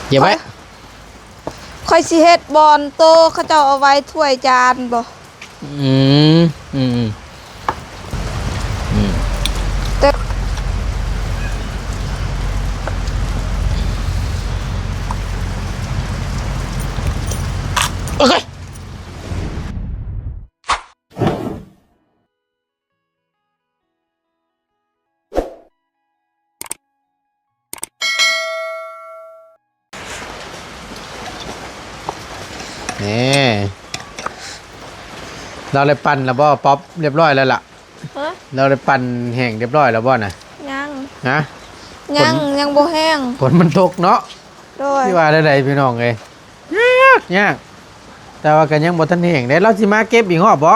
เก็บไว้คอยสิเฮ็ดบอลโตเขาเจ้าเอาไว้ถ้วยจานบ่อืมอืมอืมแต่โอเคนี่เราเลยปั่นแล้วบ่ป๊อปเรียบร้อยแล้วล่ะเราเลยปั่นแห้งเรียบร้อยแล้วบ่น่ะยังฮะยังบ่แห้งฝนมันตกเนาะโดยพี่ว่าได้พี่น้องเอ้ยยากแต่ว่าก็ยังบ่ทันแห้งได้เราสิมาเก็บอีกรอบบ่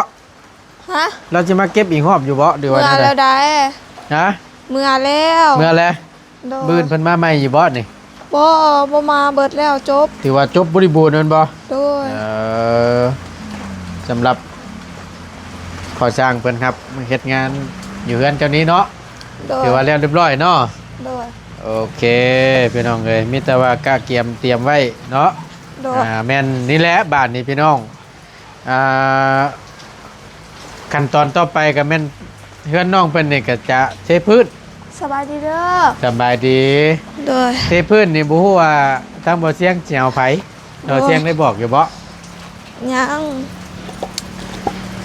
ฮะเราจะมาเก็บอีกรอบอยู่บ่หรือว่าเมื่อแล้วได้ฮะเมื่อแล้วบื้นเพิ่นมาใหม่อยู่บ่นี่บ่มาเบิดแล้วจบถือว่าจบบริบูรณ์แม่นบ่โดยสำหรับขอสร้างเพิ่นครับเฮ็ดงานอยู่เฮือนเจ้านี้เนาะถือว่าแล้วเรียบร้อยเนาะโดยโอเคพี่น้องเอ้ยมีแต่ว่ากะเตรียมไว้เนาะแม่นนี่แหละบ้านนี้พี่น้องขั้นตอนต่อไปก็แม่นเฮือนน้องเพิ่นนี่ก็จะเทพื้นสบายดีเด้อสบายดีโดยเทพื้นนี่บ่ฮู้ว่าทางบ่เสียงสิเอาไผเราเสียงได้บอกอยู่บ่ยัง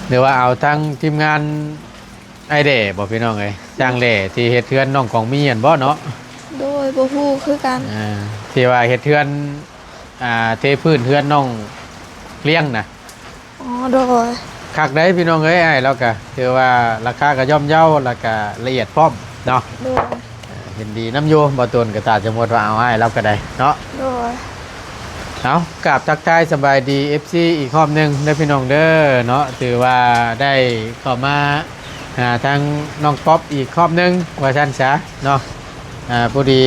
หรือว่าเอาทั้งทีมงานไอเด่บอกพี่น้องเลยจ้างเด่ที่เฮ็ดเทือนน้องของมีเห็นบ่เนาะโดยบ่ฮู้คือกันที่ว่าเฮ็ดเทือนเทพื้นเทือนน้องเลี้ยงนะอ๋อโดยคักได้พี่น้องเอ้ยไอ้แล้วก็ถือว่าราคาก็ย่อมเยาแล้วก็ละเอียดพร้อมเนาะโดยเห็นดีน้ำโยบ่ตนก็ตาจะหมดว่าเอาให้แล้วก็ได้เนาะโดยเอากราบทักทายสบายดี FC อีกรอบนึงได้พี่น้องเด้อเนาะถือว่าได้เข้ามาทางน้องป๊อปอีกรอบนึงว่าท่านซะเนาะพอดี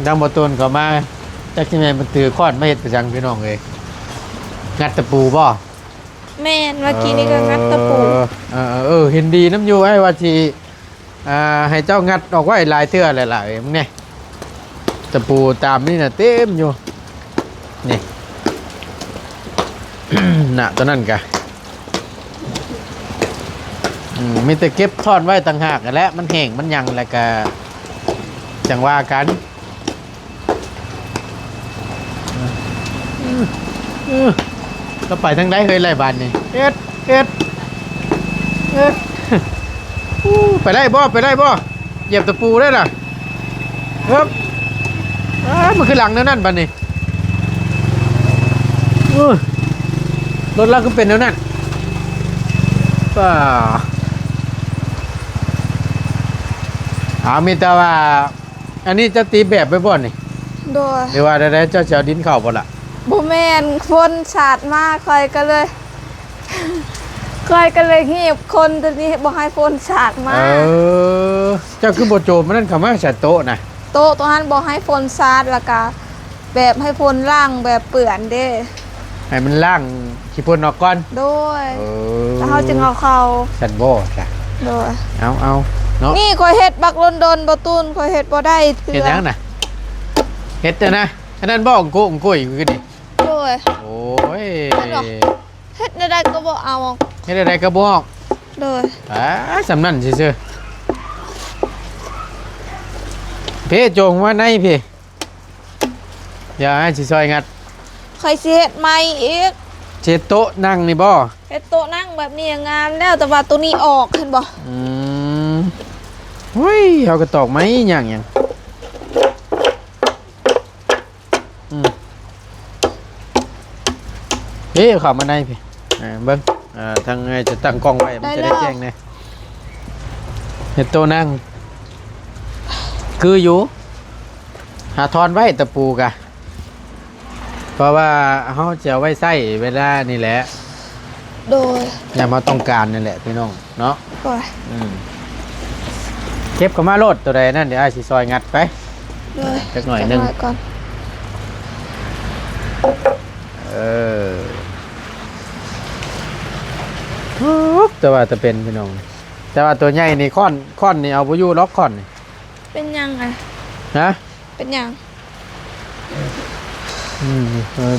ดังบ่ต้นเข้ามาจักสิแม่นมันถือค้อนมาเฮ็ดประจังพี่น้องเอ้ยงัดตะปูบ่แม่นเมื่อกี้นี่ก็งัดตะปูเห็นดีน้ำอยู่ไอ้ว่าสิให้เจ้างัดออกไว้หลายเทื่อหลายๆมึงนี่ตะปูตามนี่น่ะเต็มอยู่นี่ น่ะตัวนั้นกะมีแต่เก็บทอดไว้ต่างหากแล้วมันแห้งมันยังแล้วก็จังว่ากันก็ไปทั้งได้เคยไล่บานนี่เอ็ดไปได้บ่เหยียบตะปูได้ล่ะครับมันคือหลังนั่นบานนี่รถเราก็เป็นแล้วนั่นป่ามีแต่ว่าอันนี้จะตีแบบไปบ่อนนี่โดยหรือว่าได้เจ้าเจ้าดินเข่าบ่ล่ะบ่แม่นฝนสาดมากคอยก็เลยหีบคนตัวนี้บ่ให้ฝนสาดมาเจ้าคือบ่โจมมันนั่นเขามาใส่โต๊ะนะโต๊ะตัวนั้นบ่ให้ฝนสาดแล้วก็แบบให้ฝนล่างแบบเปื้อนเด้ให้มันล่างขี้พ่นออกก่อนโดยแล้วเขาจึงเอาเข้าสันโบ่จ้ะโดยเอาเนาะนี่คอยเฮ็ดบักลนดนบ่ตูนคอยเฮ็ดบ่ได้เฮ็ดยังน่ะเฮ็ดนะอันนั้นบ่องโก้ยคือนี่โดยโอ้ยเฮ็ดได้ก็บ่เอาเฮ็ดได้ก็บ่ออกโดยสำนั่นซื่อๆพี่โจงว่าในพี่อย่าให้สิซอยงัดคอยสิเฮ็ดใหม่อีกเช็ดโต๊ะนั่งนี่บ่เฮ็ดโต๊ะนั่งแบบนี้งามแล้วแต่ว่าตัวนี้ออกเห็นบ่เฮ้ยเฮาก็ตอกไม้หยังเฮ้ยเข้ามาในพี่เบิ่งทางจะตั้งกล้องไว้มันจะได้แจ้งแน่เฮ็ดโต๊ะนั่งคืออยู่หาทอนไว้ตะปูกะเพราะว่าเขาจะไว้ใส่เวลานี่แหละโดยอย่ามาต้องการนี่แหละพี่น้องเนาะเก็บกับมาโลดตัวใดนั่นเดี๋ยวไอ้สิซอยงัดไปสักหน่อยนึงแต่ว่าจะเป็นพี่น้องแต่ว่าตัวใหญ่นี่ค่อนนี่เอาไปยู่ล็อกค่อนนี่เป็นยังไงนะเป็นยัง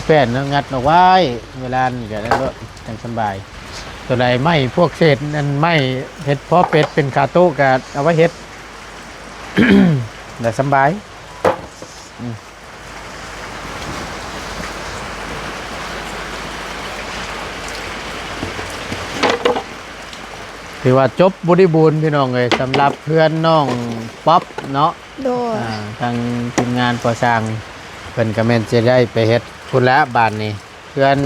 แป้นนะงัดเอาไว้เวลานี่ก็ได้รถจังสบายตัวใดไม่พวกเศษนั่นไม่เฮ็ดเพาะเป็ดเป็นคาโต้ก็เอาไว้เฮ็ด ได้สบายถือว่าจบบริบูรณ์พี่น้องเลยสำหรับเพื่อนน้องป๊อปเนาะ โดย ทางทีมงานก่อสร้างเพิ่นก็แม่นจะได้ไปเฮ็ดพุ่นละบ้านนี้เพื่อน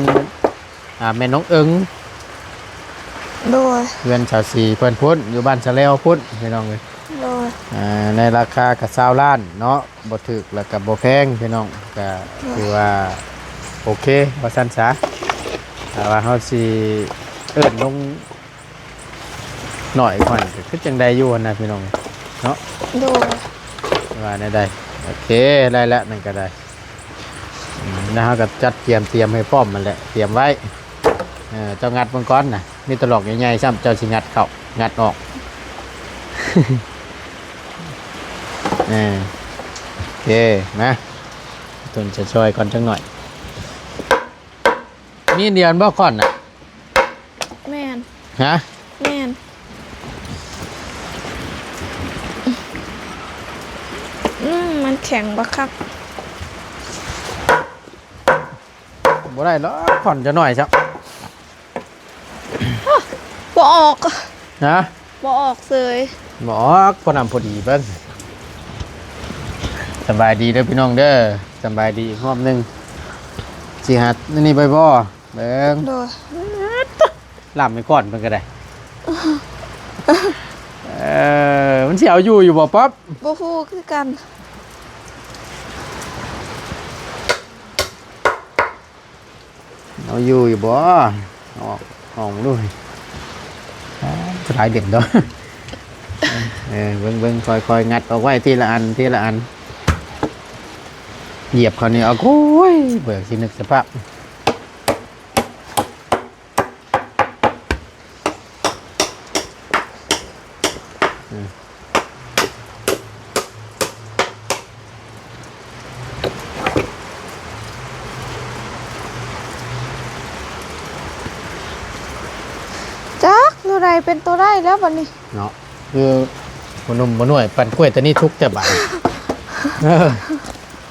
แม่น้องเอิง โดย เพื่อนชาวสีเพิ่นพุ่นอยู่บ้านชะเลวพุ่นพี่น้องเลย โดย ในราคากระ20 ล้านเนาะบ่ถึกแล้วก็บ่แพงพี่น้องก็ถือว่าโอเคว่าซั่นซะแต่ว่าเฮาสิเอิ้นลงหน่อยก่อนก็คือจังไดอยู่นะพี่น้องเนาะ โดย ว่าได้โอเคได้แล้วนั่นก็ได้นะฮะก็จัดเตรียมให้พร้อมมันแหละเตรียมไว้เจ้างัดมังกรนะมีตลอกใหญ่ๆซ้ำเจ้าสิงัดเข้างัดออก โอเคนะตุนจะช่วยก่อนจังหน่อยมีเดียนบ่ก่อนน่ะ แม่น ฮะ แม่นมันแข็งบักคัก บ่ได้หรอกก่อนจะหน่อยจ้ะ บ่ออก นะ บ่ออกเลย หมอพอนำพอดีเบิ่งสบายดีเด้อพี่น้องเด้อสบายดีอีกรอบหนึงสิหัดนี่บ่บ่เบิ่ง โดย ลำไปก่อนเพิ่นก็ได้ มันสิเอาอยู่บ่ป๊อป บ่ฮู้คือกัน เอาอยู่บ่ออกห้องด้วยสุดท้ายเด่นเด้อ เบิ่งค่อยๆงัดออกไว้ทีละอันเหยียบเขานี่เอาโอ้ยเบิกสินึกสภาพจักตัวใดเป็นตัวได้แล้วบัดนี้ เนาะคือบ่นุ่มบ่หน่วยปั่นกล้วยตัวนี้ทุกแต่บาด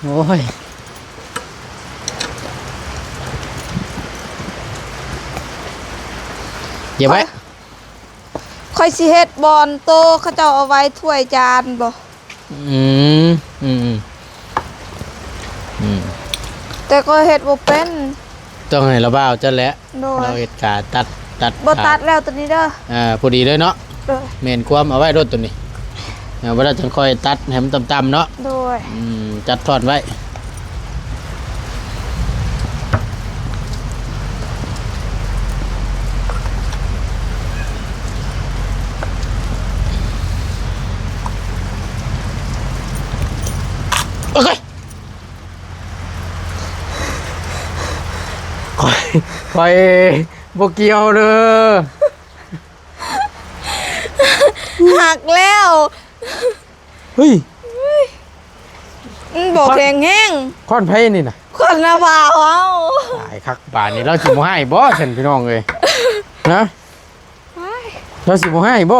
โอ้ยอย่าไว้ ค่อยสิเฮ็ดบอนโตเขาเจ้าเอาไว้ถ้วยจานบ่ อืมอืมอืม แต่ก็เฮ็ดบ่เป็น ต้องให้เราบ้าวจะแหละ โดย เราเฮ็ดกาตัด บ่ตัดแล้วตัวนี้เด้อ พอดีเลยเนาะ โดย เมนความเอาไว้รถตัวนี้เวลาจังค่อยตัดให้มันต่ำๆเนาะ โดย จัดทอดไว้โอเคคอยบกเกียวเลย หักแล้ว เฮ้ย บ่แข็งแห้ง ค้อนไผ่นี่นะ คนละบ่าวเอา ตายคักป่านนี้เราสิบ่ให้บ่ฉันพี่น้องเอ้ยนะ ไป เราสิบ่ให้บ่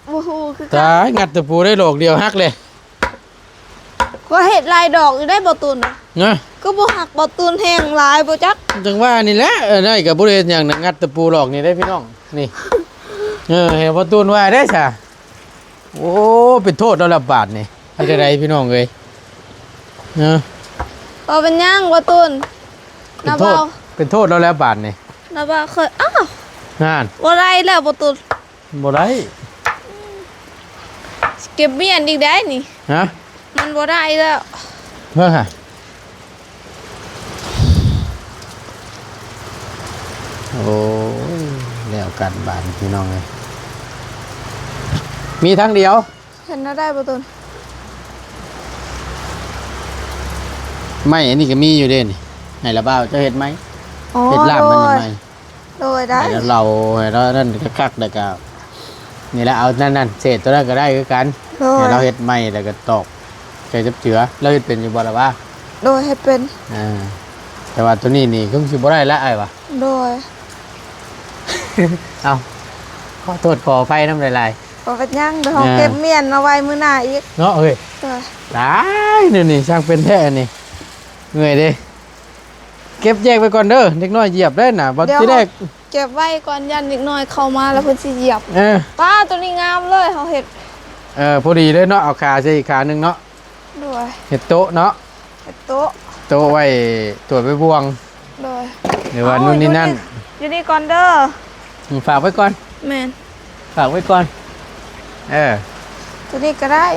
บ่ฮู้คือกั ตายงัดตะปูได้โลกเดียวฮักเลย ก็เฮ็ดลายดอกอยู่ได้บ่ตุนน่ะ นะ ก็บ่หักบ่ตุนแห้งหลายบ่จัก จังว่านี่แหละได้กับบ่ได้เฮ็ดหยังน่ะงัดตะปูหลอกนี่ได้พี่น้องนี่เห็นบ่ตูนว่าได้ซะโอ้เป็นโทษเราละบาทนี่ให้ได้พี่น้องเอ้ยเออ บ่เป็นหยังบ่ตุน เป็น นะ โท บ่า ษ ว เป็นโทษเราแล้วบาทนี่ นะบ่าวเคยอ้าว งาน บ่ได้แล้วบ่ตุน บ่ได้ เก็บเมียนอีกได้นี่ ฮะ มันบ่ได้แล้ว เบิ่งฮะโอ้ยแล้วกันบาทพี่น้องเอ้ยมีทั้งเดียว เห็นแล้วได้บ่ตุน ไม่อันนี้ก็มีอยู่เด่นไหนละบ้าวจะเห็ดไหม อ๋อ เห็ดลาบมันยังไง โดยได้ ให้เราให้เรานั่นคักๆแล้วก็นี่แหละเอานั่นเศษตัวนั้นก็ได้คือกัน โด ให้ ย เราเห็ดไหมแล้วก็ตอกใส่จับเจือเราเห็ดเป็นอยู่บ่ละว่า โดยให้เป็น อ่า แต่ว่าตัวนี้นี่คงสิบ่ได้ละไอ้วะ โดย เอาขอโทษขออภัยน้ำลาย บ่เป็นหยังเดี๋ยวเฮาเก็บเมียนเอาไว้มื้อหน้าอีก ๆเนาะเฮ้ย โดย ได้นี่ช่างเป็นแท้นี่เหนื่อยดิเก็บแยกไปก่อนเด้อเด็กน้อยเหยียบได้น่ะบ่ที่แรก เก็บไว้ก่อนยันนิดหน่อยเข้ามาแล้วเพิ่นสิเหยียบ เออ ป้าตัวนี้งามเลยเฮาเฮ็ด พอดีเลยเนาะเอาขาใส่อีกขาหนึงเนาะ โดย เฮ็ดโต๊ะเนาะ เฮ็ดโต๊ะ โต๊ะไว้ตรวจไปบวง โดย หรือว่านู่นนี่นั่น อยู่นี่ก่อนเด้อ ฝากไว้ก่อน แม่น ฝากไว้ก่อนเออ ตัวนี้ก็ได้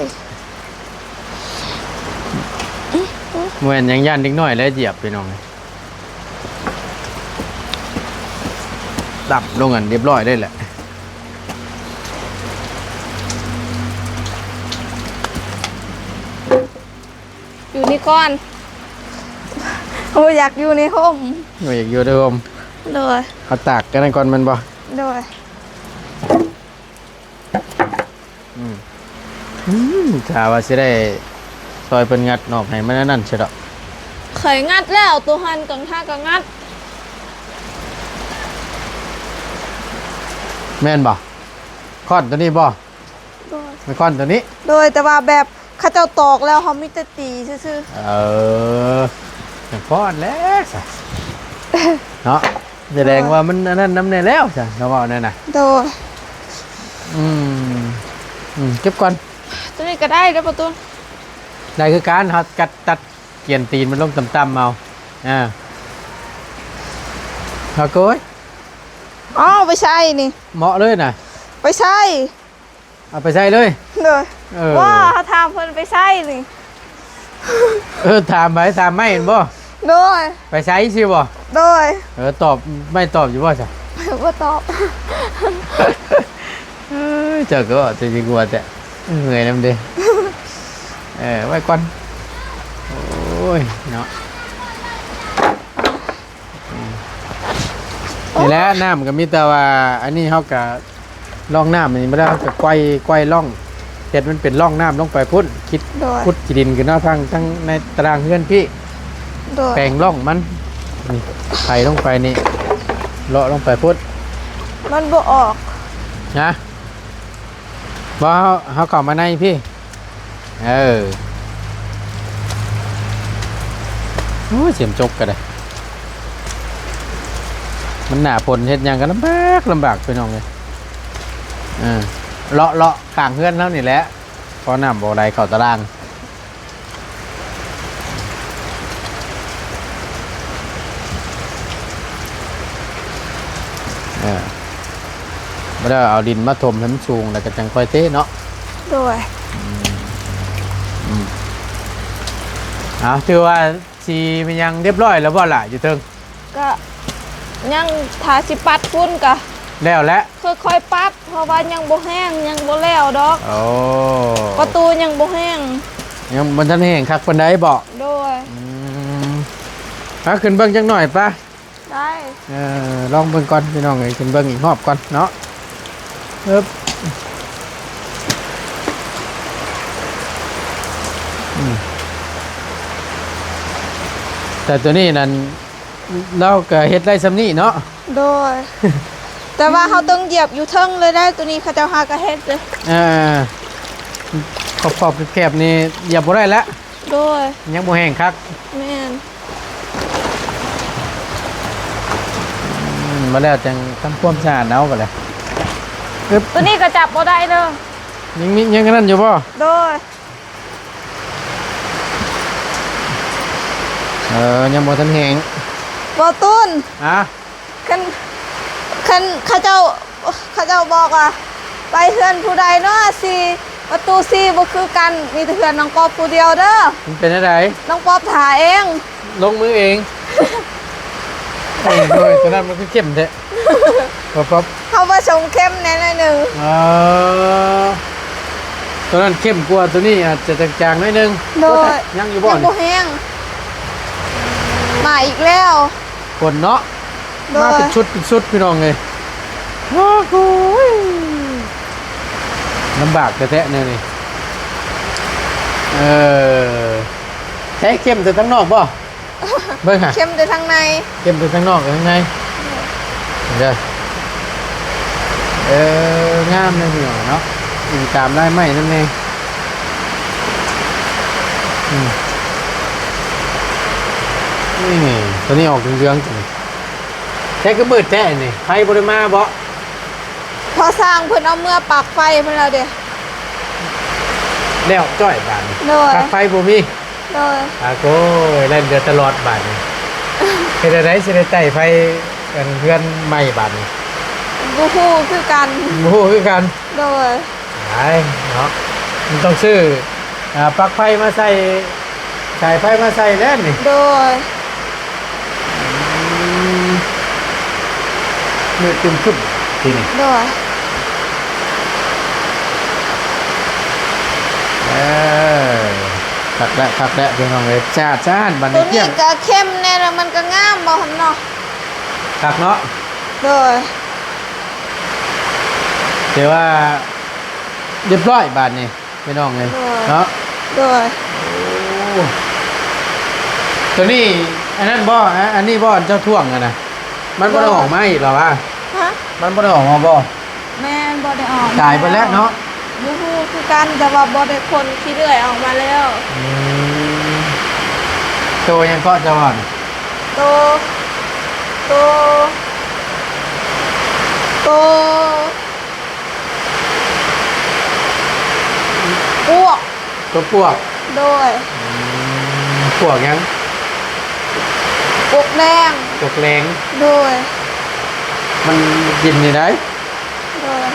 เหมือนยังย่านเด็กน้อยแล้วเหยียบไปน้องดับลงกันเรียบร้อยได้แหละ อยู่นี่ก่อนโอ้อยากอยู่ในห้อง ไม่อยากอยู่เดิม โดย เอาตากกันก่อนมันบ่ โดย ถ้าว่าสิได้ซอยเป็นงัดนอกให้มันนั่นใช่ดอก เคยงัดแล้วตัวหันกังท่าก็งัด แม่นบ่ค้อนตัวนี้บ่ โดย ไม่ค้อนตัวนี้ โดยแต่ว่าแบบเขาเจ้าตอกแล้วเขามีแต่ตีซื่อ อย่างค้อนแล้วซะเนาะแสดงว่ามันอันนั่นน้ำแน่แล้วจ้ะเราบอกนั่นน่ะ ๆโดย เก็บก่อน ตัวนี้ก็ได้เด้อประตู ได้คือการเฮากัดตัดเกลียนตีนมันลงต่ำๆเอาเฮาโกย อ๋อไปใช่นี่ เหมาะเลยน่ะ ไปใช่ เอาไปใส่เลย โดย เออ ว่าเขาทำเพิ่นไปใช่นี่ ถามไปถามไม่เห็นบ่ โดย ไปใช้สิบ่ โดย ตอบไม่ตอบอยู่บ่จ้ะ ว่าตอบ เจ้าก็จะจริงกว่าแต่เหนื่อยนำเด้ไว้ก่อนโอ้ยเนาะนี่แหละน้ำก็มีแต่ว่าอันนี้เขาก็ล่องน้ำนี่ไม่ได้เขาก็ไกวล่องเห็ดมันเป็นล่องน้ำลงไปพุ่นคิด โดย พุดจีดินขึ้นหน้าทั้งในตารางเพื่อนพี่ โดย แปลงล่องมันนี่ไถลงไปนี่เลาะลงไปพุ่น มันบ่ออก นะว่าเขาเข้ามาในพี่โอ้ยเสียมจกกันเลยมันหนาผลเห็ดหยังกันลำบากไปน้องเลยเลาะข้างเพื่อนแล้วนี่แหละเพราะน้ำบ่อใดเข้าตารางไม่ได้เอาดินมาถมให้มันสูงแล้วก็จังค่อยเทเนาะ โดย ถือว่าสีมันยังเรียบร้อยแล้วบ่ล่ะอยู่เทิง ก็ยังทาสิปัดฝุ่นกะ แล้วและ ค่อยๆปัดเพราะว่ายังบ่แห้งยังบ่แล้วดอก โอ้ ประตูยังบ่แห้ง ยังมันทันเห็นคักปานใดบ่ โดย ขึ้นเบิ่งจังหน่อยป่ะ ได้ ลองเบิ่งก่อนพี่น้องเอ้ยขึ้นเบิ่งอีกรอบก่อนเนาะปึ๊บแต่ตัวนี้นั่นเราก็เฮ็ดได้ซำนี้เนาะ โดย แต่ว่าเขาต้องเหยียบอยู่เทิงเลยได้ตัวนี้เขาเจ้าหากระเฮ็ดเลย ขอบแคบๆนี่อย่าบ่ได้แล้ว โดย ยังบ่แห้งคัก แม่น มาแล้วจังทำความสะอาดเอาก็เลยปึ๊บ ตัวนี้ก็จับบ่ได้เด้อ ยังมียังกันนั่นอยู่ป่ะ โดย ยังบ่ทันแห้ง บ่ตุ้น คันเขาเจ้าบอกว่าไปเฮือนผู้ใดเนาะสิประตู4บ่คือกันมีแต่เฮือนน้องป๊อบผู้เดียวเด้อ มันเป็นอะไร น้องป๊อบถ่าเอง ลงมือเองโอ้ยตัวนั้นมันคือเข้มแท้ป๊อบ เขาผสมเข้มแน่หน่อยหนึง ตัวนั้นเข้มกว่าตัวนี้อาจจะจางๆหน่อยนึง โดย ยังอยู่บ่ ยังบ่แห้งมาอีกแล้ว คนเนาะ โด มาย เป็นชุดพี่น้องเลยโอ้โหลำบากแท้ๆเนี่ยนี่ใช้เข้มแต่ทั้งนอกป่ะ เบิ่งค่ะ เข้มแต่ทางใน เข้มไปข้างนอกกับข้างในเด้องามเลยพี่น้องเนาะอยู่ตามได้ไหมนั่นเองนี่ตัวนี้ออกเรืองๆจังแท้ก็มืดแท้นี่ไฟบริมาบ่ พอสร้างเพิ่นเอาเมื่อปากไฟเพิ่นแล้วเด้ แล้วจ้อยบาดนี่ โดย ปลั๊กไฟบ่มี โดย โอ้ยเล่นเดือดตลอดบาดนี่เฮ็ดได้สิได้ใต้ไฟกันเพื่อนใหม่บาดนี่ บูฮู้คือกัน โอ้โหคือกัน โดย ไอ้เนาะมันต้องซื้อปลั๊กไฟมาใส่สายไฟมาใส่แล้วนี่ โดย มือตึมขึ้นทีนี่ โดย พักแล้วพี่น้องเลยจ้าบัน ตัว นี้เที่ นี้ ยง ก็เข้มแน่แล้วมันก็งามบ่หั่นเนาะ พักเนาะ โดย เดี๋ยวว่าเรียบร้อยบาทนี่พี่น้องเลยเนาะ โดย โอ้ตัวนี้อันนั้นบ่อันนี้บ่เจ้าท่วงอะนะมันบ่ได้ออกมาอีกหรอวะ ฮะ มันบ่ได้ออกมาบ่ แม่นบ่ได้ออก ตายไปแล้วเนาะ บูฮู้คือกันแต่ว่าบ่ได้คนที่เรื่อยออกมาแล้ว ตัวยังก็จะว่อน โตโตโตพวก ตัวพวก โดย พวกยัง พวกแดง พวกแรง โดย มันกินนี่ได้ โดย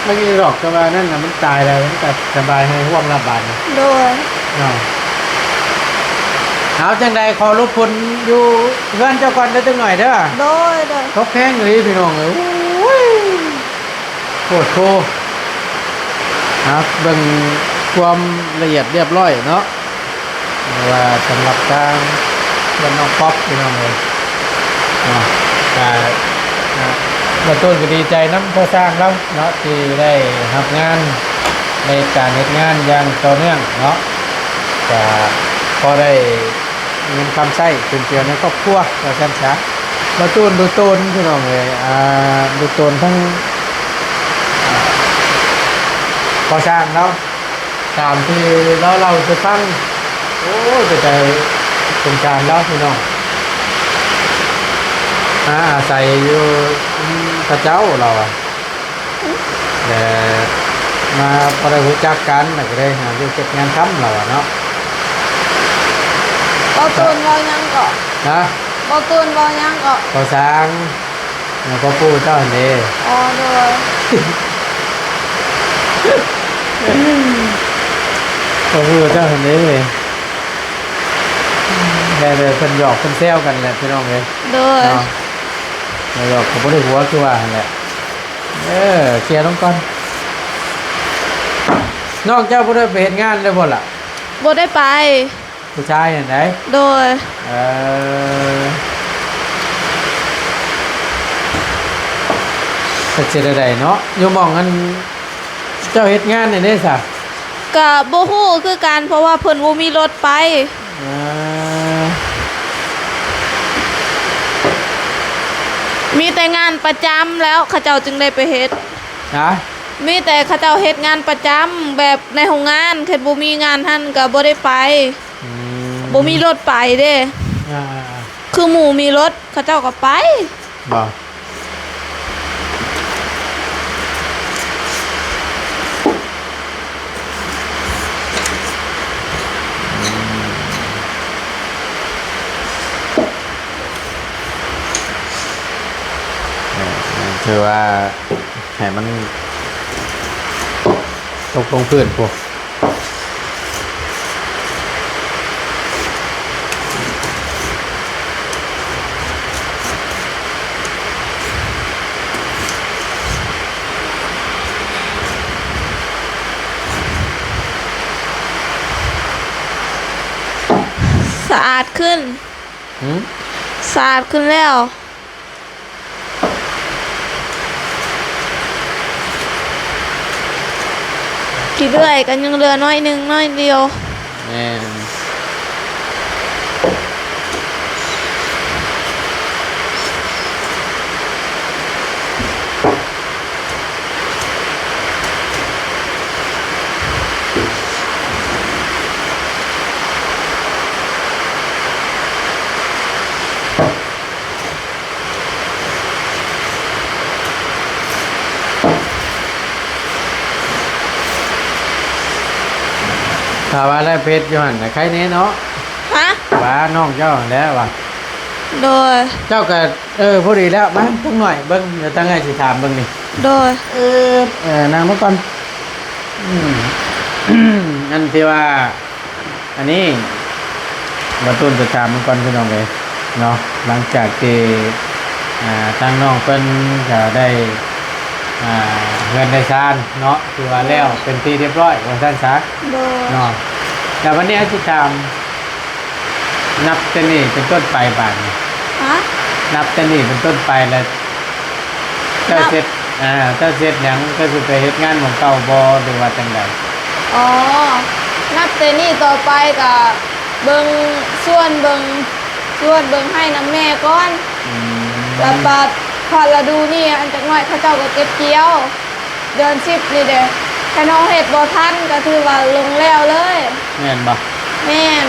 ไม่มีหรอกก็ว่านั่นน่ะมันตายแล้วมันก็สบายให้ห่วงระบาดนะ โดย เอาจังใดขอรบกวนอยู่เพื่อนเจ้าก่อนได้จังหน่อยเด้อ โดยโดย ทบแพงเลยพี่น้องเอ้ยโคตรโคครับเบิ่งความละเอียดเรียบร้อยเนาะว่าสำหรับทางเพื่อนน้องป๊อปพี่น้องเลยแต่เมื่อต้นก็ดีใจน้ำพอสร้างแล้วเนาะที่ได้รับงานในการเฮ็ดงานอย่างต่อเนื่องเนาะแต่พอได้เงินคำใช้เป็นเกี่ยวในครอบครัวเราชั้นช้ามาตูนดูตูนพี่น้องเลยดูตูนทั้งพอสร้างแล้วตามที่เราจะฟังโอ้จะใจเป็นการแล้วพี่น้องอาศัยอยู่พระเจ้าเราแต่มาพอได้รู้จักกันก็ได้หาอยู่เก็บงานทำเราเนาะ บ่ตูนบ่ยังก็ นะ บ่ตูนบ่ยังก็ พอสร้างพอปู่เจ้าเน่ อ๋อโดย พอปู่เจ้าเน่แต่เดี๋ยวเพิ่นหยอกเพิ่นแซวกันแหละพี่น้องเลย โดย เนาะหยอกผมบ่ได้หัวคือว่าหั่นแหละเคลียร์ลงก่อนน้องเจ้าบ่ได้ไปเฮ็ดงานเลยบ่ล่ะ บ่ได้ไป ผู้ชายเห็นไหน โดย สักเจดใดเนาะอยู่หมองกันเจ้าเฮ็ดงานนี่เด้ซะ ก็บ่ฮู้คือกันเพราะว่าเพิ่นบ่มีรถไป มีแต่งานประจำแล้วเขาเจ้าจึงได้ไปเฮ็ด นะ มีแต่เขาเจ้าเฮ็ดงานประจำแบบในโรงงานเฮ็ดบ่มีงานหั่นก็บ่ได้ไปบ่มีรถไปเด้ อ่า คือหมู่มีรถเขาเจ้าก็ไป บ่คือว่าให้มันตกลงพื้นพวกสะอาดขึ้น หืม สะอาดขึ้นแล้วที่เรื่อยกันยังเหลือน้อยหนึงน้อยเดียว แม่น ถ้าว่าได้เพชรอยู่หั่นน่ะใครแน่เนาะ ฮะ ว่าน้องเจ้าแล้วว่ะ โดย เจ้าก็พอดีแล้วมาจังหน่อยเบิ่งเดี๋ยวตั้งให้สิถามเบิ่งนี่ โดย นางมาก่อนอืม อันที่ว่า อันนี้มาต้นจะถามมันก่อนพี่น้องเลยเนาะหลังจากที่ทางน้องเพิ่นก็ได้เงินได้ซานเนาะคือว่าแล้วเป็นที่เรียบร้อยของท่านซะ โดย เนาะแต่วันนี้ที่ถามนับแต่นี่เป็นต้นไปบาดนี้ ฮะ นับแต่นี่เป็นต้นไปแล้วเจ้าเสร็จเจ้าเสร็จหยังก็สิไปเฮ็ดงานของเก่าบ่หรือว่าจังได อ๋อ นับแต่นี่ต่อไปกับเบิงส่วนเบิงให้น้ำแม่ก่อน อืม แล้วปัดพอเราดูนี่อันจากน้อยเขาเจ้าก็เก็บเกี่ยว เดือน10นี่เด้แค่น้องเฮ็ดบ่ทันก็ถือว่าลงแล้วเลย แม่นบ่ แม่น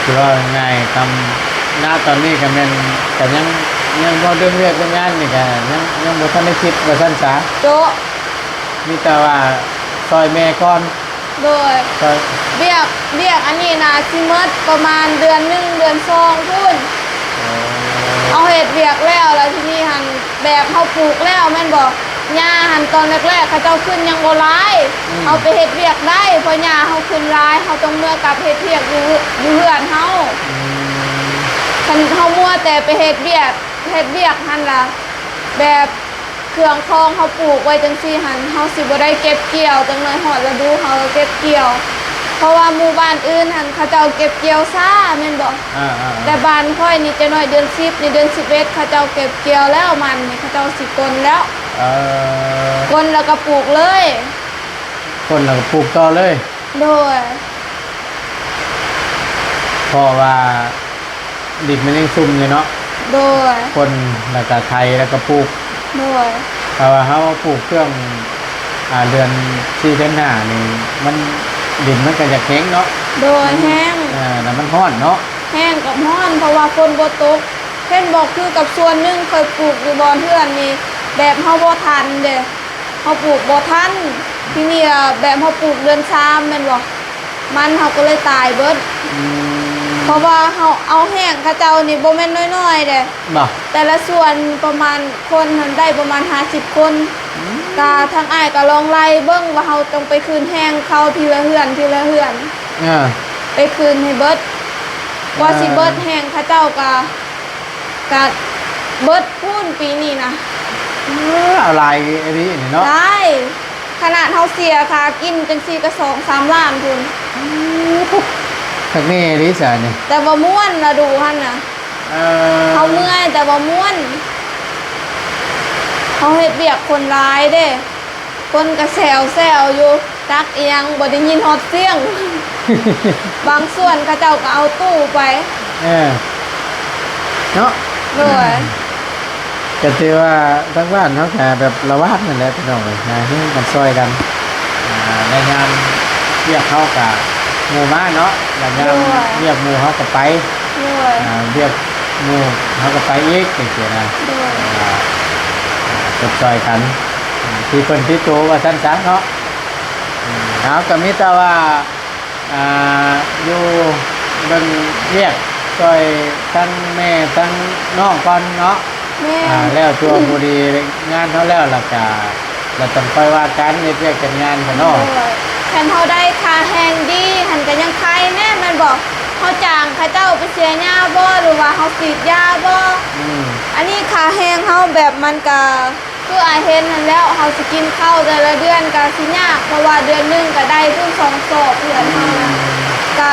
คือว่าง่ายทำหน้าตอนนี้ก็แม่นก็ยังบ่เรื่องเรียกเรื่องงานนี่ก็ยังบ่ทันได้คิดว่าซั่นซะ โจะ มีแต่ว่าซอยแม่ก่อน โดย ซอย เรียกอันนี้นะสิหมดประมาณเดือน1เดือน2พุ่นเอาเฮ็ดเวียกแล้วทีนี้หันแบบเฮาปลูกแล้วแม่นบ่หญ้าหันตอนแรกๆเขาเจ้าขึ้นยังบ่หลายเอาไปเฮ็ดเวียกได้เพราะหญ้าเฮาขึ้นหลายเฮาต้องเมื่อกลับเฮ็ดเวียกอยู่เฮือนเฮาคันเฮามัวแต่ไปเฮ็ดเวียกหั่นล่ะแบบเครื่องคองเฮาปลูกไว้จังซี่หั่นเฮาสิบ่ได้เก็บเกี่ยวจังเลยฮอดฤดูเฮาก็เก็บเกี่ยว เพราะว่าหมู่บ้านอื่นหั่นเขาเจ้าเก็บเกี่ยวช้าแม่นบ่ แต่บ้านค่อยนี่จะน้อยเดือน10นี่เดือน11เขาเจ้าเก็บเกี่ยวแล้วมันนี่เขาเจ้าสิกลแล้วกลแล้วก็ปลูกเลย คนเราก็ปลูกต่อเลย โดย เพราะว่าดินมันยังซุ่มอยู่เนาะ โดย คนแล้วก็ไทยแล้วก็ปลูก โดย เพราะว่าเฮาปลูกเครื่องเดือน4เดือน5นี่มันดินมันก็จะแข็งเนาะ โดยแห้ง แล้วมันร้อนเนาะ แห้งกับฮ้อนเพราะว่าฝนบ่ตกเช่นบอกคือกับส่วนหนึงเคยปลูกอยู่บ่อนเพื่อนนี่แบบเฮาบ่ทันเด้เฮาปลูกบ่ทันทีนี้แบบเฮาปลูกเดือน3แม่นบ่มันเฮาก็เลยตายเบิด เพราะว่าเฮาเอาแห้งเขาเจ้านี่บ่แม่นน้อยๆเด้ บ่ แต่ละส่วนประมาณคนหันได้ประมาณ50คนกาทางอ้ายก็ลองไล่เบิ่งว่าเฮาต้องไปคืนแห้งเข้าทีละเฮือนไปคืนให้เบิดว่าสิเบิดแห้งเขาเจ้าก็เบิดพูนปีนี้นะ เอาลายอันนี้นี่เนาะ ได้ขนาดเฮาเสียค่ากินจังซี่ก็2-3ล้านพุ่น ทักนี่ลิซ่านี่ แต่บ่ม่วนละดูหั่นน่ะเฮาเมื่อยแต่บ่ม่วนเฮาเฮ็ดเวียกคนร้ายเด้คนก็แซวอยู่จักเอียงบ่ได้ยินฮอดเสียง บางส่วนเขาเจ้าก็เอาตู้ไป เนาะ ด้วย ก็ถือว่าทั้งบ้านเขาแค่แบบระวาดนั่นแหละพี่น้องเลยนะที่มันซอยกันในงานเรียกเข้ากับหมู่บ้านเนาะอย่างงานเรียกหมู่เขาก็ไป ด้วย เรียกหมู่เขาก็ไปอีกอย่างเงี้ยนะ ด้วย จะซอยกันที่คนที่โตว่าสั้นๆเนาะเอาก็มีแต่ว่าอยู่เบิ่งเรียกซอยทั้งแม่ทั้งน้องก่อนเนาะ แม่ แล้วตัวบุรีงานเขาแล้วล่ะกะเราต้องคอยว่ากันในเรื่องกันงานกันเนาะ ด้วยแทนเฮาได้ค่าแห้งดีหันก็ยังใครแน่มันบอกเฮาจ้างเขาเจ้าไปเสียหญ้าบ่หรือว่าเฮาฉีดยาบ่ อันนี้ค่าแห้งเฮาแบบมันก็คืออายเห็นนั่นแล้วเฮาสิกินข้าวแต่ละเดือนก็สิยากเพราะว่าเดือนหนึงก็ได้ถึง2 ศอกเพื่อนเฮานะก็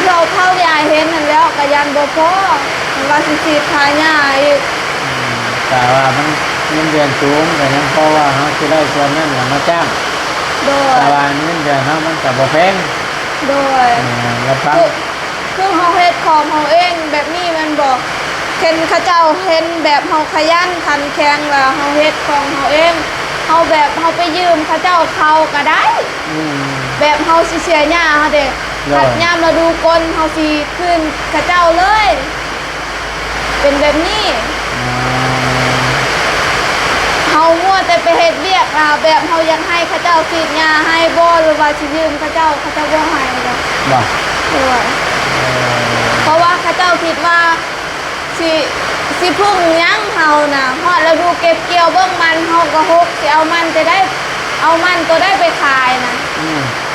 เราเท่าที่อายเห็นนั่นแล้วก็ยันบ่พอมันว่าสิฉีดค่าหญ้าอีก แต่ว่ามันเงินเดือนสูงแต่ยังเพราะว่าเขาจะได้ส่วนนั้นน่ะมาจ้าง โดย แต่ว่าเงินเดือนเขามันกับบ่แพง โดย แล้วฟัง คือเฮาเฮ็ดของเฮาเองแบบนี้มันบอกเห็นเขาเจ้าเห็นแบบเฮาขยันขันแข็งแล้วเฮาเฮ็ดของเฮาเองเฮาแบบเฮาไปยืมเขาเจ้าเขาก็ได้ แบบเฮาสิเสียหญ้าเฮาเด้ขัดยามเราดูกลเฮาสิขึ้นเขาเจ้าเลย เป็นแบบนี้เฮามัว แต่ไปเฮ็ดเวียกแบบเฮาอยากให้เขาเจ้าฉีดยาให้บ่หรือว่าสิยืมเขาเจ้าบ่ให้ดอก บ่ ด้วยเพราะว่าเขาเจ้าคิดว่าสิพึ่งยั้งเฮาน่ะฮอดแล้วดูเก็บเกี่ยวเบิ่งมันเฮาก็ฮกสิเอามันจะได้เอามันตัวได้ไปขายนะ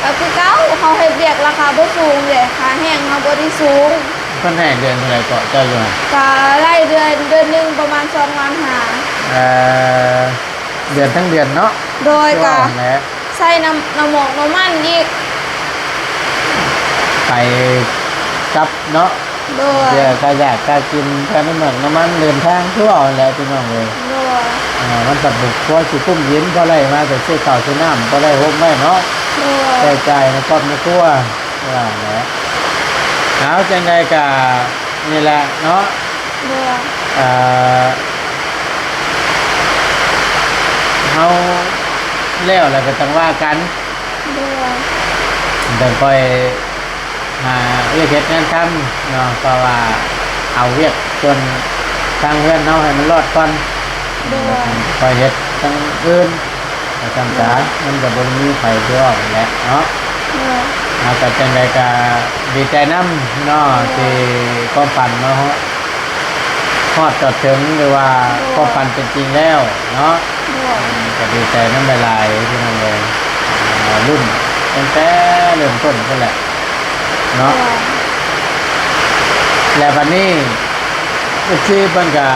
ก็คือเก่าเฮาเฮ็ดเวียกราคาบ่สูงเด้ค่าแห้งเฮาบ่ได้สูง เพิ่นให้เดือนเท่าไหร่ก็เจ้าอยู่หั่น ก็รายเดือนหนึงประมาณ2ล้านห้า เดือนทั้งเดือนเนาะ โดยก็ แหละ ใส่น้ำหมกน้ำมันอีก ไปกับเนาะ โดย เดี๋ยวก็อยากจะกินแค่น้ำมันน้ำมันเดินทางทั่วแหละพี่น้องเลย โดย มันตัดบุกพอสิกุ้มเย็นก็ไล่มาแต่เสื้อขาวเสื้อน้ำก็ไล่หกไม่เนาะ โด ใจ ย ใจในครอบในครัวว่าแหละเอาจังใดกะนี่แหละเนาะ โดย เอาแล้วแล้วก็ต้องว่ากัน โดย เดินไปหาเรียกเฮ็ดงานทำเนาะเพราะว่าเอาเรียกจนทางเพื่อนเนาะให้มันรอดก่อน โดย คอยเฮ็ดทางอื่นประจำสามันจะบ่มีไฟเพื่อออกแหละเนาะ โดย เอาแต่จังใดก็ดีใจนำเนาะที่ความฝันเนาะฮอดจอดถึงหรือว่าความฝันเป็นจริงแล้วเนาะ โดย ก็ดีใจน้ำลายๆที่นั่นเลยรุ่นตั้งแต่เริ่มต้นก็แหละเนาะแล้ววันนี้ที่เพิ่นก็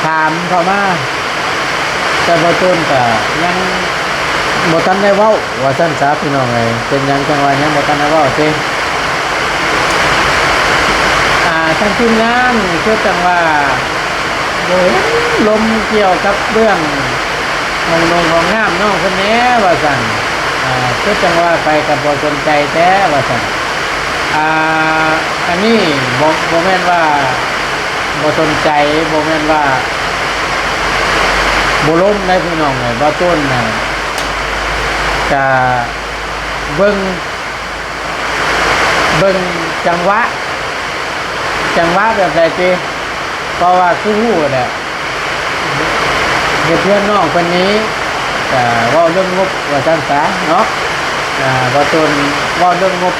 ถามเข้ามาแต่บ่ต้นก็ยังบ่ทันได้เว้าว่าซั่นซะพี่น้องเอ้ยเป็นหยังจังว่ายังบ่ทันได้เว้าซิทางทีมงานคือจังว่าโดยลมเกี่ยวกับเรื่องของงามน้องคนนี้ว่าสั่นคือจังว่าไปกับบ่สนใจแท้ว่าสั่นอันนี้บ่แม่นว่าบ่สนใจบ่แม่นว่าบ่ล้มได้พี่น้องเลยบ่ต้นน่ะจะเบิ่งจังหวะแบบใดติเพราะว่าคือฮู้แหละเพื่อนน้องคนนี้เว่าเรื่องงบว่าซั่นซะเนาะบ่ต้นเว่าเรื่องงบ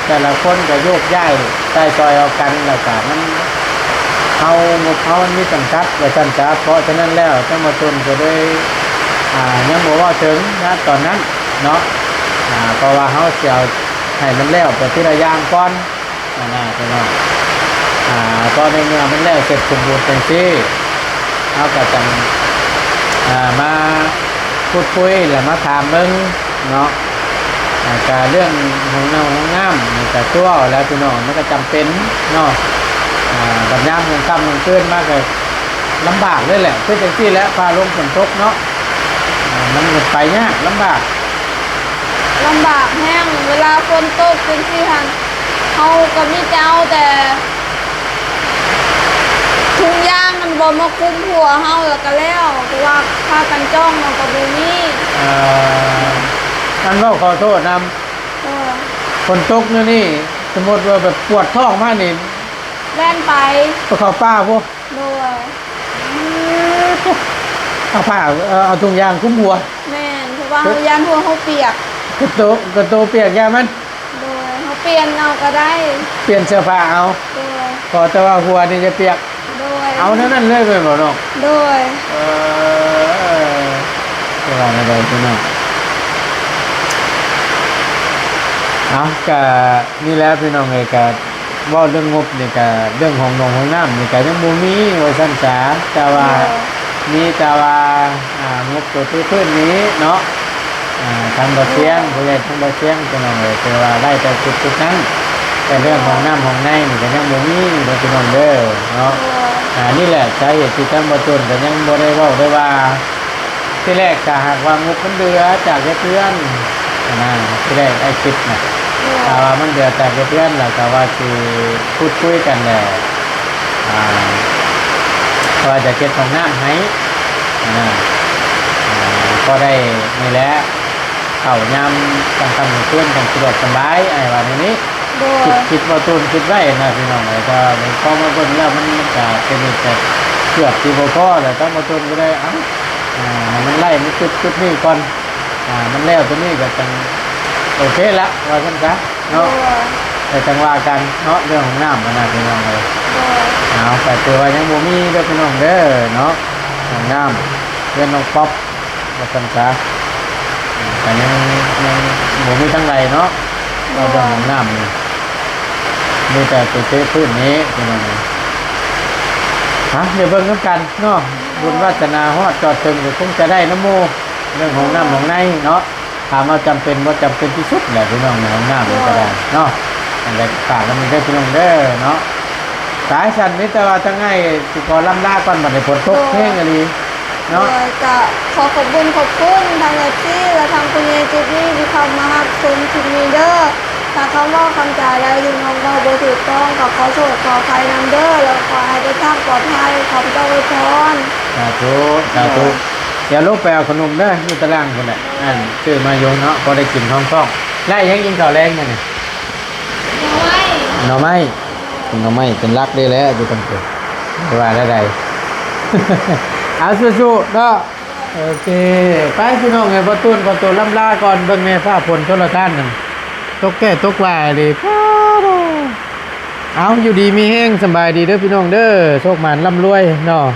แต่ละคนก็โยกย้ายใต้ซอยเอากันแล้วก็มันงบเขามันมีจำกัดว่าซั่นซะเพราะฉะนั้นแล้วจังบ่ต้นก็ได้ยังบ่เว้าถึงนะตอนนั้นเนาะเพราะว่าเฮาสิเอาให้มันแล้วไปทีละอย่างก่อนพี่น้องตอนในเมื่อมันแล้วเสร็จสมบูรณ์จังซี่เฮาก็จังมาพูดคุยแล้วมาถามเบิ่งเนาะก็เรื่องของน้ำนี่ก็ตัวแล้วพี่น้องมันก็จำเป็นเนาะบัดยามกลางค่ำกลางคืนมาก็ลำบากเลยแหละคือจังซี่แหละฟ้าลมฝนตกเนาะมันไปยากลำบากแห้งเวลาฝนตกเป็นสิหันเฮาก็มีแต่เอาแต่ถุงยางมันบ่มาคุมหัวเฮาแล้วเพราะว่าค่ากันจ้องมันก็บ่มี อันว่าขอโทษนำฝนตกนี่สมมติว่าแบบปวดท้องมากนี่ แล่นไป ไปเข้าป้าพวก โดย เอาผ้าเอาถุงยางคุ้มหัว แม่นเพราะว่าเฮายานหัวเฮาเปียก กระโตเปียกยามัน โดยเฮาเปลี่ยนเอาก็ได้ เปลี่ยนเสื้อผ้าเอา โดย พอแต่ว่าหัวนี่จะเปียก โดย เอานั่นเลยไปบ่น้อง โดย จะว่าอะไรพี่น้องเอาก็นี่แล้วพี่น้องเลยก็ว่าเรื่องงบนี่ก็เรื่องของน้ำนี่ก็ยังบ่มีว่าซั่นจ้าแต่ว่ามีแต่ว่างบตัวพื้นนี้เนาะทางบ่เสียงผู้ใหญ่ทางบ่เสียงพี่น้องเลยแต่ว่าได้แต่จุดนั้นแต่เรื่องของน้ำของในนี่ก็ยังบ่มีเด้อพี่น้องเด้อเนาะนี่แหละสาเหตุที่ทางบ่ต้นก็ยังบ่ได้เว้าได้ว่าที่แรกก็หากว่างบมันเดือจากเพื่อนที่แรกไอ้คิดน่ะแต่ว่ามันเดือจากเพื่อนแล้วก็ว่าสิพูดคุยกันแหละว่าจะเก็บของน้ำให้ก็ได้นี่แหละเข้ายำกลางค่ำคืนกันสะดวกสบายไอ้ว่านี้คิดว่าตูนคิดไว้นะพี่น้องเลยก็พอมาเบิ่งแล้วมันจะเป็นแต่เกือบที่บ่พอแล้วต้องมาตูนก็ได้ ให้มันไล่มันจุดนี้ก่อนมันแล้วตัวนี้ก็จังโอเคละว่าซั่นซะ โด เนาะ ย แต่จังว่ากันเนาะเรื่องของน้ำมันน่ะพี่น้องเลย โดย เอาแต่ตัวายังบ่มีเด้อพี่น้องเด้อเนาะของน้ำเรื่องน้องป๊อปว่าซั่นซะแต่ยังบ่มีทั้งใดเนาะเราเรื่องของน้ำนี่มีแต่ตัวเตะพื้นนี้พี่น้องเลยเดี๋ยวเบิ่งน้ำกันเนาะบุญวาสนาฮอดจอดถึงก็คงจะได้น้ำโมเรื่องของน้ำของในเนาะถามว่าจำเป็นว่าจำเป็นที่สุดแหละพี่น้องในของน้ำนี่ก็ได้เนาะอันใดฝากแล้วมันได้พี่น้องเด้อเนาะสายสันนี้แต่ว่าทั้งไงสิขอล่ำลาก่อนบัดนี้ฝนตกแห้งอะไร โด เนาะ ยก็ขอขอบคุณทางเอฟซีและทางคุณยายจุดนี้ที่เข้ามารับชมคลิปนี้เด้อถ้าเขาว่าคำจ่ายอะไรถึงน้องเราบ่ถูกต้องก็ขอโทษขออภัยนำเด้อแล้วขอให้ได้ทางปลอดภัยขอบเจ้าไว้พร สาธุสาธุเดี๋ยวลูกไปเอาขนมเด้ออยู่ตารางคนน่ะซื้อมาโยนเนาะพอได้กินท้องไล่ยังกินข้าวแรงมาเนี่ย น้อย หน่อไม้เป็นรักได้แล้วอยู่ตรงตัวว่าได้ใด เอาสู้ๆเนาะโอเคไปพี่น้องไงประตูล่ำลาก่อนเบิ่งแม่ฟ้าฝนโทรทัศน์นั่นตกแก่ตกว่าเลยเอาอยู่ดีมีแห้งสบายดีเด้อพี่น้องเด้อโชคหมานร่ำรวยเนาะ